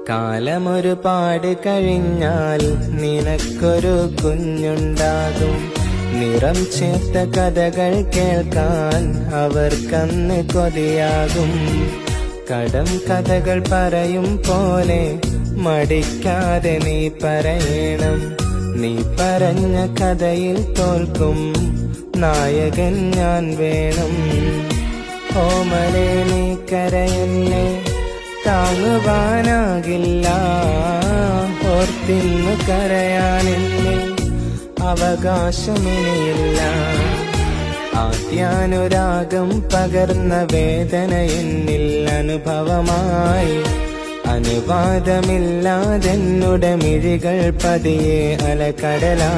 കാലമൊരുപാട് കഴിഞ്ഞാൽ നിനക്കൊരു കുഞ്ഞുണ്ടാകും. നിറം ചേർത്ത കഥകൾ കേൾക്കാൻ അവർക്കന്ന് കൊതിയാകും. കടം കഥകൾ പറയും പോലെ മടിക്കാതെ നീ പറയണം. നീ പറഞ്ഞ കഥയിൽ തോൽക്കും നായകൻ ഞാൻ വേണം. ഓമലേ നീ കരയല്ലേ, താങ്ങുവാനാകില്ല. ഓർത്തിന്നു കരയാനില്ലേ, അവകാശമിനിയില്ല. ആദ്യാനുരാഗം പകർന്ന വേദന എന്നിൽ അനുഭവമായി. അനുവാദമില്ലാതെന്നുടെ മിഴികൾ പതിയെ അലകടലാ.